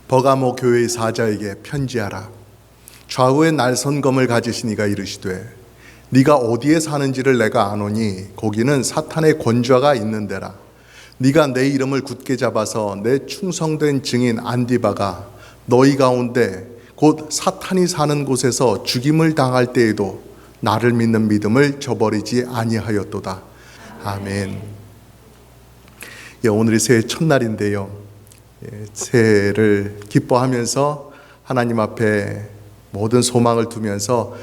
버가모 교회의 사자에게 편지하라. 좌우에 날선검을 가지신 이가 이르시되 네가 어디에 사는지를 내가 아노니 거기는 사탄의 권좌가 있는 데라. 네가 내 이름을 굳게 잡아서 내 충성된 증인 안디바가 너희 가운데 곧 사탄이 사는 곳에서 죽임을 당할 때에도 나를 믿는 믿음을 저버리지 아니하였도다. 아멘. 오늘이 새해 첫날인데요, 새해를 기뻐하면서 하나님 앞에 모든 소망을 두면서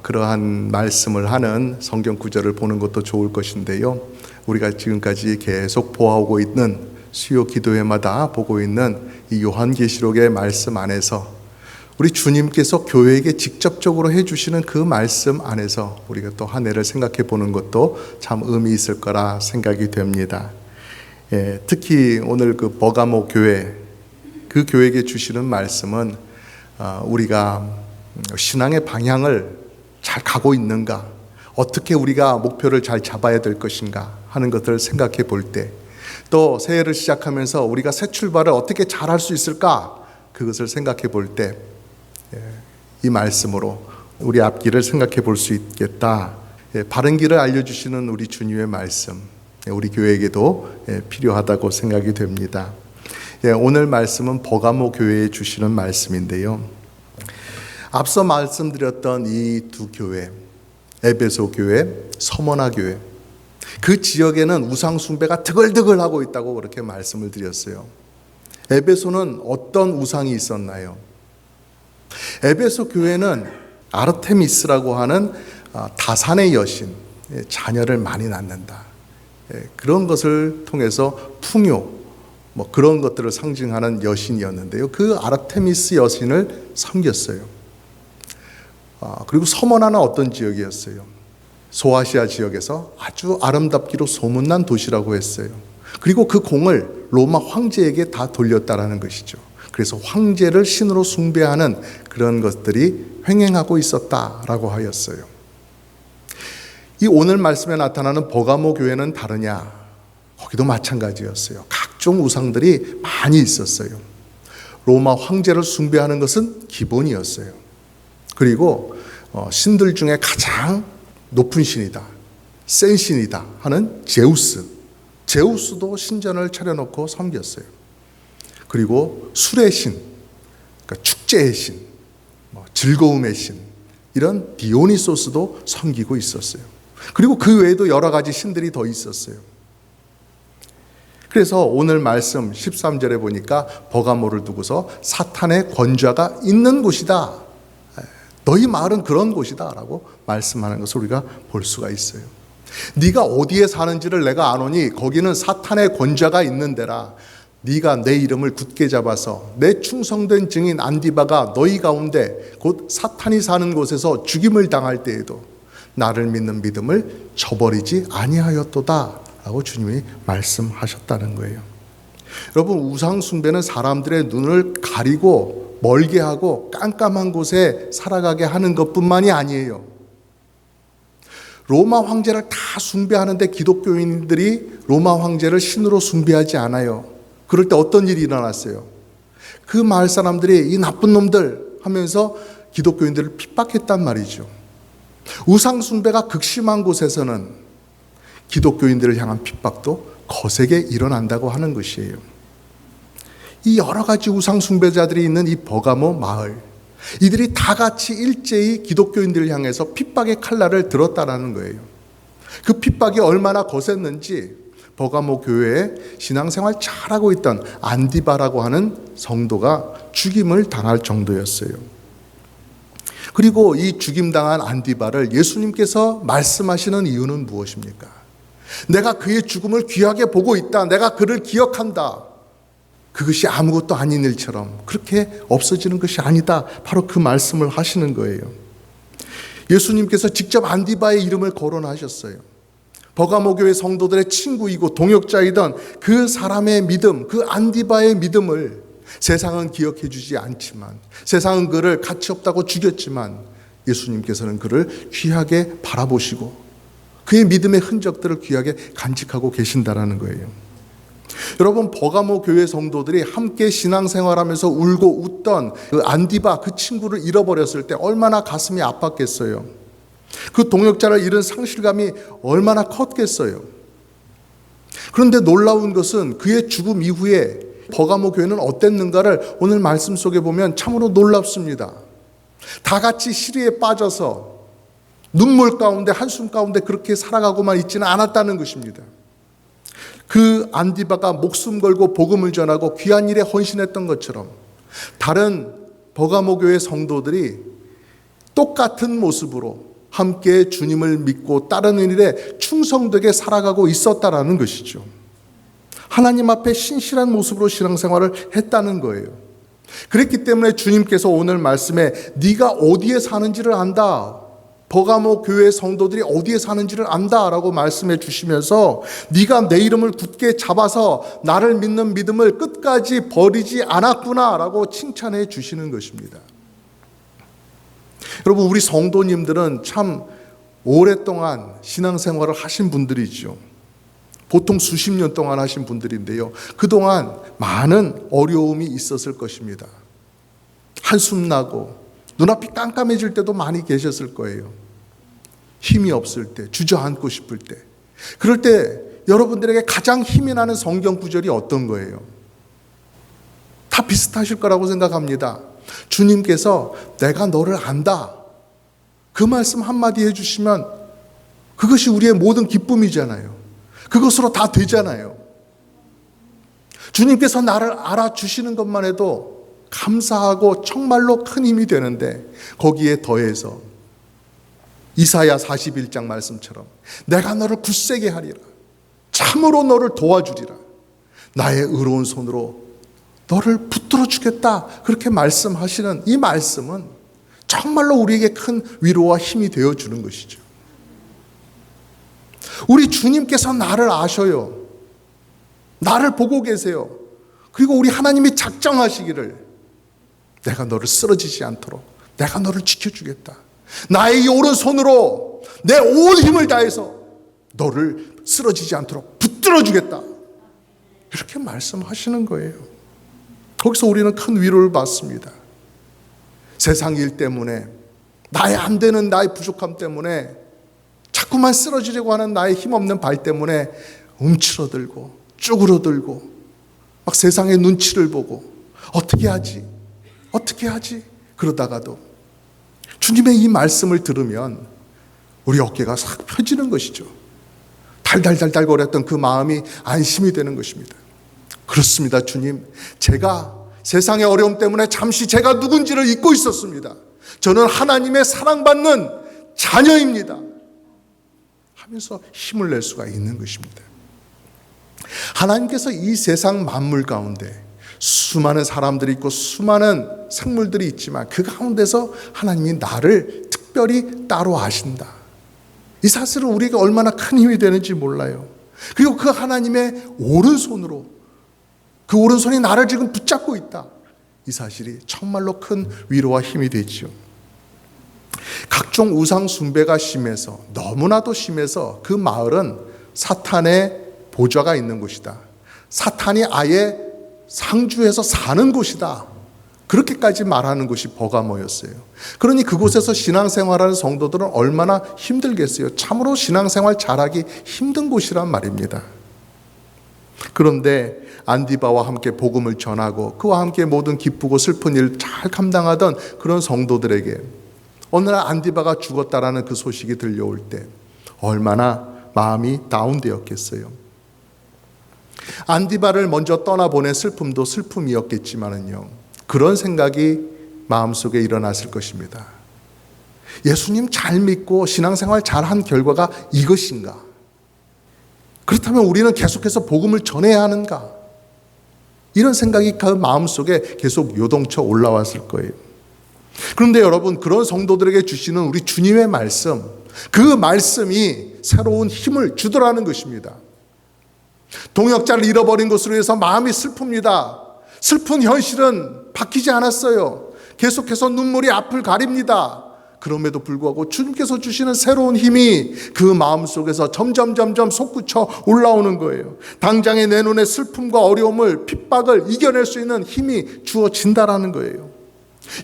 그러한 말씀을 하는 성경 구절을 보는 것도 좋을 것인데요, 우리가 지금까지 계속 보아오고 있는 수요 기도회마다 보고 있는 이 요한계시록의 말씀 안에서 우리 주님께서 교회에게 직접적으로 해주시는 그 말씀 안에서 우리가 또 한 해를 생각해 보는 것도 참 의미 있을 거라 생각이 됩니다. 특히 오늘 그 버가모 교회, 그 교회에게 주시는 말씀은 우리가 신앙의 방향을 잘 가고 있는가, 어떻게 우리가 목표를 잘 잡아야 될 것인가 하는 것들을 생각해 볼 때, 또 새해를 시작하면서 우리가 새 출발을 어떻게 잘 할 수 있을까, 그것을 생각해 볼 때 이 말씀으로 우리 앞길을 생각해 볼 수 있겠다. 바른 길을 알려주시는 우리 주님의 말씀, 우리 교회에게도 필요하다고 생각이 됩니다. 오늘 말씀은 버가모 교회에 주시는 말씀인데요, 앞서 말씀드렸던 이 두 교회, 에베소 교회, 서머나 교회, 그 지역에는 우상 숭배가 드글드글하고 있다고 그렇게 말씀을 드렸어요. 에베소는 어떤 우상이 있었나요? 에베소 교회는 아르테미스라고 하는 다산의 여신, 자녀를 많이 낳는다, 그런 것을 통해서 풍요, 그런 것들을 상징하는 여신이었는데요, 그 아르테미스 여신을 섬겼어요. 그리고 서머나는 어떤 지역이었어요? 소아시아 지역에서 아주 아름답기로 소문난 도시라고 했어요. 그리고 그 공을 로마 황제에게 다 돌렸다라는 것이죠. 그래서 황제를 신으로 숭배하는 그런 것들이 횡행하고 있었다라고 하였어요. 이 오늘 말씀에 나타나는 버가모 교회는 다르냐? 거기도 마찬가지였어요. 각종 우상들이 많이 있었어요. 로마 황제를 숭배하는 것은 기본이었어요. 그리고 신들 중에 가장 높은 신이다, 센 신이다 하는 제우스도 신전을 차려놓고 섬겼어요. 그리고 술의 신, 그러니까 축제의 신, 즐거움의 신, 이런 디오니소스도 섬기고 있었어요. 그리고 그 외에도 여러 가지 신들이 더 있었어요. 그래서 오늘 말씀 13절에 보니까 버가모를 두고서 사탄의 권좌가 있는 곳이다, 너희 마을은 그런 곳이다 라고 말씀하는 것을 우리가 볼 수가 있어요. 네가 어디에 사는지를 내가 아노니 거기는 사탄의 권좌가 있는 데라. 네가 내 이름을 굳게 잡아서 내 충성된 증인 안디바가 너희 가운데 곧 사탄이 사는 곳에서 죽임을 당할 때에도 나를 믿는 믿음을 저버리지 아니하였도다 라고 주님이 말씀하셨다는 거예요. 여러분, 우상 숭배는 사람들의 눈을 가리고 멀게 하고 깜깜한 곳에 살아가게 하는 것뿐만이 아니에요. 로마 황제를 다 숭배하는데 기독교인들이 로마 황제를 신으로 숭배하지 않아요. 그럴 때 어떤 일이 일어났어요? 그 마을 사람들이 이 나쁜 놈들 하면서 기독교인들을 핍박했단 말이죠. 우상 숭배가 극심한 곳에서는 기독교인들을 향한 핍박도 거세게 일어난다고 하는 것이에요. 이 여러 가지 우상 숭배자들이 있는 이 버가모 마을, 이들이 다 같이 일제히 기독교인들을 향해서 핍박의 칼날을 들었다라는 거예요. 그 핍박이 얼마나 거셌는지 버가모 교회에 신앙생활 잘하고 있던 안디바라고 하는 성도가 죽임을 당할 정도였어요. 그리고 이 죽임당한 안디바를 예수님께서 말씀하시는 이유는 무엇입니까? 내가 그의 죽음을 귀하게 보고 있다, 내가 그를 기억한다, 그것이 아무것도 아닌 일처럼 그렇게 없어지는 것이 아니다, 바로 그 말씀을 하시는 거예요. 예수님께서 직접 안디바의 이름을 거론하셨어요. 버가모 교회 성도들의 친구이고 동역자이던 그 사람의 믿음, 그 안디바의 믿음을 세상은 기억해 주지 않지만, 세상은 그를 가치 없다고 죽였지만 예수님께서는 그를 귀하게 바라보시고 그의 믿음의 흔적들을 귀하게 간직하고 계신다라는 거예요. 여러분, 버가모 교회 성도들이 함께 신앙생활하면서 울고 웃던 그 안디바, 그 친구를 잃어버렸을 때 얼마나 가슴이 아팠겠어요. 그 동역자를 잃은 상실감이 얼마나 컸겠어요. 그런데 놀라운 것은 그의 죽음 이후에 버가모 교회는 어땠는가를 오늘 말씀 속에 보면 참으로 놀랍습니다. 다 같이 시리에 빠져서 눈물 가운데, 한숨 가운데 그렇게 살아가고만 있지는 않았다는 것입니다. 그 안디바가 목숨 걸고 복음을 전하고 귀한 일에 헌신했던 것처럼 다른 버가모 교회 성도들이 똑같은 모습으로 함께 주님을 믿고 따르는 일에 충성되게 살아가고 있었다라는 것이죠. 하나님 앞에 신실한 모습으로 신앙생활을 했다는 거예요. 그랬기 때문에 주님께서 오늘 말씀에 네가 어디에 사는지를 안다, 버가모 교회 성도들이 어디에 사는지를 안다라고 말씀해 주시면서 네가 내 이름을 굳게 잡아서 나를 믿는 믿음을 끝까지 버리지 않았구나라고 칭찬해 주시는 것입니다. 여러분, 우리 성도님들은 참 오랫동안 신앙생활을 하신 분들이죠. 보통 수십 년 동안 하신 분들인데요, 그동안 많은 어려움이 있었을 것입니다. 한숨 나고 눈앞이 깜깜해질 때도 많이 계셨을 거예요. 힘이 없을 때, 주저앉고 싶을 때. 그럴 때 여러분들에게 가장 힘이 나는 성경 구절이 어떤 거예요? 다 비슷하실 거라고 생각합니다. 주님께서 내가 너를 안다, 그 말씀 한마디 해주시면 그것이 우리의 모든 기쁨이잖아요. 그것으로 다 되잖아요. 주님께서 나를 알아주시는 것만 해도 감사하고 정말로 큰 힘이 되는데, 거기에 더해서 이사야 41장 말씀처럼 내가 너를 굳세게 하리라, 참으로 너를 도와주리라, 나의 의로운 손으로 너를 붙들어 주겠다, 그렇게 말씀하시는 이 말씀은 정말로 우리에게 큰 위로와 힘이 되어주는 것이죠. 우리 주님께서 나를 아셔요. 나를 보고 계세요. 그리고 우리 하나님이 작정하시기를 내가 너를 쓰러지지 않도록 내가 너를 지켜주겠다, 나의 이 오른손으로 내 온 힘을 다해서 너를 쓰러지지 않도록 붙들어 주겠다, 이렇게 말씀하시는 거예요. 거기서 우리는 큰 위로를 받습니다. 세상 일 때문에, 나의 안 되는 나의 부족함 때문에, 자꾸만 쓰러지려고 하는 나의 힘없는 발 때문에 움츠러들고 쭈그러들고 막 세상의 눈치를 보고 어떻게 하지 그러다가도 주님의 이 말씀을 들으면 우리 어깨가 싹 펴지는 것이죠. 달달달달거렸던 그 마음이 안심이 되는 것입니다. 그렇습니다, 주님, 제가 세상의 어려움 때문에 잠시 제가 누군지를 잊고 있었습니다. 저는 하나님의 사랑받는 자녀입니다 하면서 힘을 낼 수가 있는 것입니다. 하나님께서 이 세상 만물 가운데 수많은 사람들이 있고 수많은 생물들이 있지만 그 가운데서 하나님이 나를 특별히 따로 아신다, 이 사실은 우리에게 얼마나 큰 힘이 되는지 몰라요. 그리고 그 하나님의 오른손으로, 그 오른손이 나를 지금 붙잡고 있다, 이 사실이 정말로 큰 위로와 힘이 되지요. 각종 우상 숭배가 심해서, 너무나도 심해서 그 마을은 사탄의 보좌가 있는 곳이다, 사탄이 아예 상주해서 사는 곳이다, 그렇게까지 말하는 곳이 버가모였어요. 그러니 그곳에서 신앙생활하는 성도들은 얼마나 힘들겠어요. 참으로 신앙생활 잘하기 힘든 곳이란 말입니다. 그런데 안디바와 함께 복음을 전하고 그와 함께 모든 기쁘고 슬픈 일을 잘 감당하던 그런 성도들에게 어느 날 안디바가 죽었다라는 그 소식이 들려올 때 얼마나 마음이 다운되었겠어요. 안디바를 먼저 떠나보낸 슬픔도 슬픔이었겠지만은요, 그런 생각이 마음속에 일어났을 것입니다. 예수님 잘 믿고 신앙생활 잘한 결과가 이것인가? 그렇다면 우리는 계속해서 복음을 전해야 하는가? 이런 생각이 그 마음속에 계속 요동쳐 올라왔을 거예요. 그런데 여러분, 그런 성도들에게 주시는 우리 주님의 말씀, 그 말씀이 새로운 힘을 주더라는 것입니다. 동역자를 잃어버린 것으로 해서 마음이 슬픕니다. 슬픈 현실은 바뀌지 않았어요. 계속해서 눈물이 앞을 가립니다. 그럼에도 불구하고 주님께서 주시는 새로운 힘이 그 마음속에서 점점 솟구쳐 올라오는 거예요. 당장의 내 눈의 슬픔과 어려움을, 핍박을 이겨낼 수 있는 힘이 주어진다라는 거예요.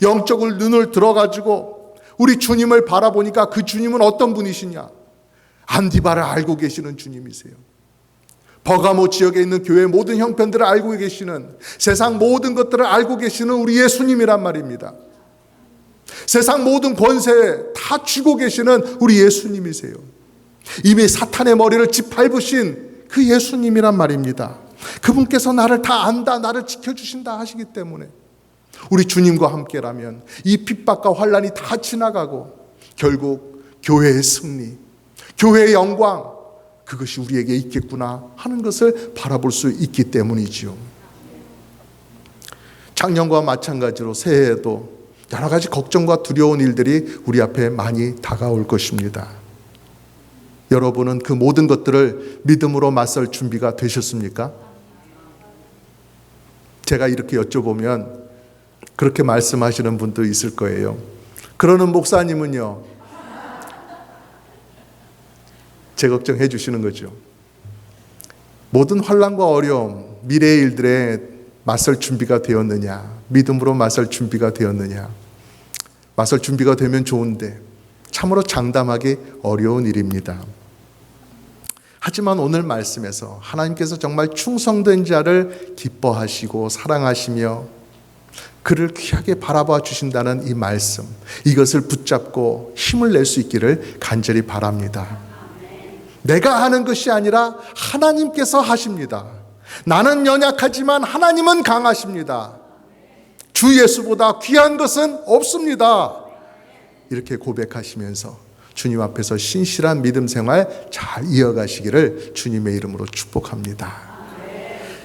영적으로 눈을 들어가지고 우리 주님을 바라보니까 그 주님은 어떤 분이시냐? 안디바를 알고 계시는 주님이세요. 버가모 지역에 있는 교회의 모든 형편들을 알고 계시는, 세상 모든 것들을 알고 계시는 우리 예수님이란 말입니다. 세상 모든 권세 다 쥐고 계시는 우리 예수님이세요. 이미 사탄의 머리를 짓밟으신 그 예수님이란 말입니다. 그분께서 나를 다 안다, 나를 지켜주신다 하시기 때문에 우리 주님과 함께라면 이 핍박과 환난이 다 지나가고 결국 교회의 승리, 교회의 영광, 그것이 우리에게 있겠구나 하는 것을 바라볼 수 있기 때문이지요. 작년과 마찬가지로 새해에도 여러 가지 걱정과 두려운 일들이 우리 앞에 많이 다가올 것입니다. 여러분은 그 모든 것들을 믿음으로 맞설 준비가 되셨습니까? 제가 이렇게 여쭤보면 그렇게 말씀하시는 분도 있을 거예요. 그러는 목사님은요? 제 걱정해 주시는 거죠. 모든 환난과 어려움, 미래의 일들에 맞설 준비가 되었느냐? 믿음으로 맞설 준비가 되었느냐? 맞설 준비가 되면 좋은데 참으로 장담하기 어려운 일입니다. 하지만 오늘 말씀에서 하나님께서 정말 충성된 자를 기뻐하시고 사랑하시며 그를 귀하게 바라봐 주신다는 이 말씀, 이것을 붙잡고 힘을 낼 수 있기를 간절히 바랍니다. 내가 하는 것이 아니라 하나님께서 하십니다. 나는 연약하지만 하나님은 강하십니다. 주 예수보다 귀한 것은 없습니다. 이렇게 고백하시면서 주님 앞에서 신실한 믿음 생활 잘 이어가시기를 주님의 이름으로 축복합니다.